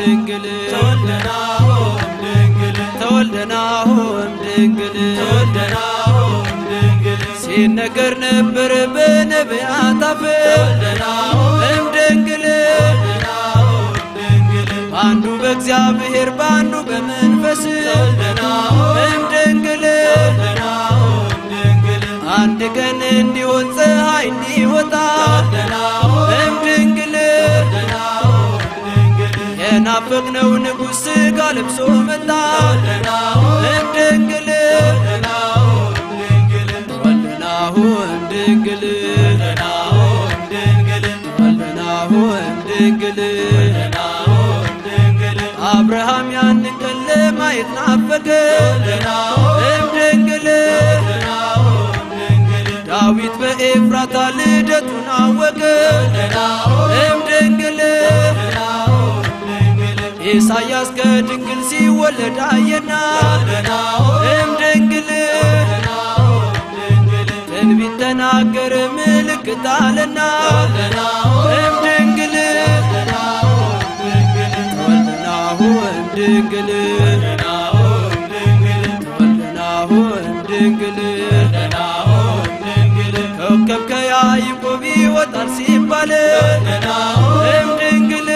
ድንግል ተወልደናሁም ድንግል ሲነገር ነበር በነቢያት አፍ ድንግል አንዱ በእግዚአብሔር ባንዱ በመንፈስ ድንግል አንድ ቀን እንዲሆን ፀሐይ እንዲወጣ ድንግል የናፈቅነው ንጉሥ ሥጋ ለብሶ መጣ ድንግል ተወልደናሁም ድንግል ተወልደናሁም ድንግል አብርሃም ያንን ቀን ለማየት ናፈቀ ድንግል ዳዊት በኤፍራታ ልደቱን አወቀ ድንግል ኢሳያስ ከድንግል ሲወለድ አየና ድንግል ትንቢት ተናገረ ምልክት አለና ድንግል ተወልደናሁም ድንግል ተወልደናሁም ድንግል ኮከብ ከያዕቆብ ይወጣል ሲባል ድንግል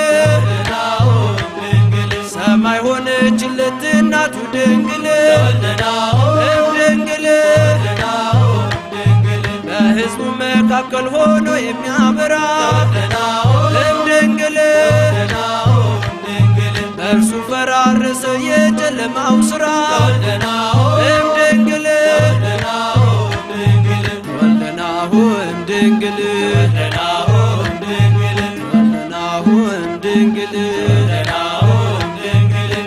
ሰማይ ሆነችለት እናቱ ድንግል ድንግል በሕዝቡ መካከል ሆኖ የሚያበራ ድንግል በእርሱ ፈራረሰ የጨለማው ሥራ ድንግል ተወልደናሁም ድንግል ተወልደናሁም ድንግል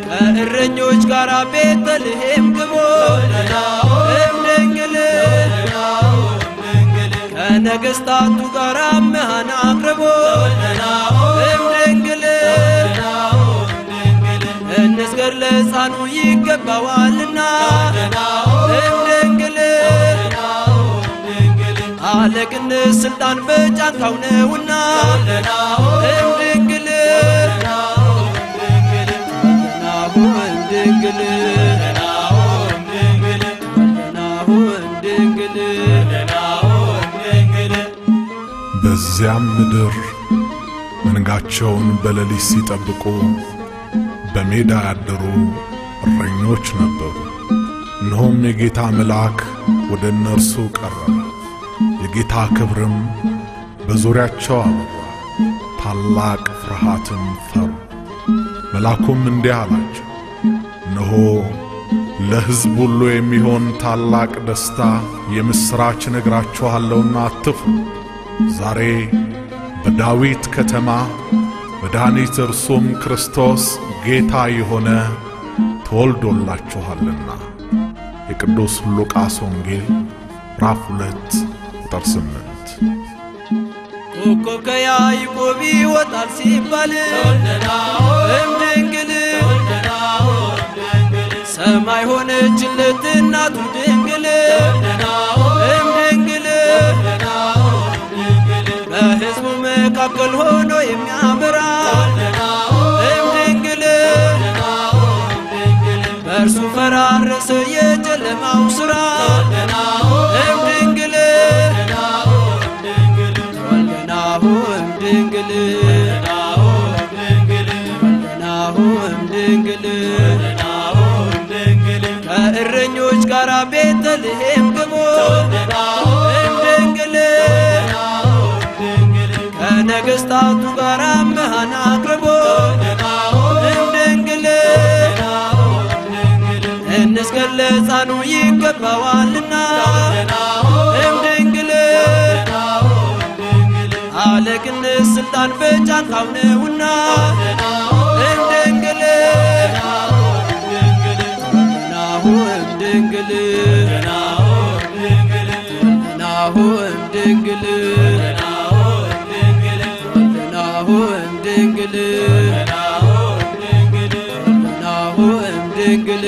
ከእረኞች ጋር ቤተልሔም ግቦ ድንግል ከነገሥታቱ ጋር መሃን አቅርቦ ድንግል እንስገድ ለሕፃኑ ይገባዋልና ድንግል አለቅነት ሥልጣን በጫንቃው ነውና ድንግል ተወልደናሁም ድንግል ተወልደናሁም ድንግል በዚያም ምድር መንጋቸውን በሌሊት ሲጠብቁ በሜዳ ያደሩ እረኞች ነበሩ። እነሆም የጌታ መልአክ ወደ እነርሱ ቀረበ፣ የጌታ ክብርም በዙሪያቸው አበራ፣ ታላቅ ፍርሃትም ፈሩ። መልአኩም እንዲህ አላቸው፣ እነሆ ለሕዝብ ሁሉ የሚሆን ታላቅ ደስታ የምሥራች እነግራችኋለሁና አትፍሩ። ዛሬ በዳዊት ከተማ መድኃኒት እርሱም ክርስቶስ ጌታ የሆነ ተወልዶላችኋልና። የቅዱስ ሉቃስ ወንጌል ምዕራፍ 2 ቁጥር 8። ኮከብ ከያዕቆብ ይወጣል ሲባል ድንግል ሰማይ ሆነችለት እናቱ ድንግል ድንግል በሕዝቡ መካከል ሆኖ የሚያበራ ድንግል በእርሱ ፈራረሰ የጨለማው ሥራ ድንግል ተወልደናሁም ድንግል ተወልደናሁም ድንግል ከእረኞች ጋር ቤተልሔም ግቦ ድንግል ከነገሥታቱ ጋር መሃን አቅርቦ ድንግል እንስገድ ለሕፃኑ ይገባዋልና ድንግል አለቅነት ሥልጣን በጫንቃው ነውና ድንግል ተወልደናሁም ድንግል ተወልደናሁም ድንግል ተወልደናሁም ድንግል ተወልደናሁም ድንግል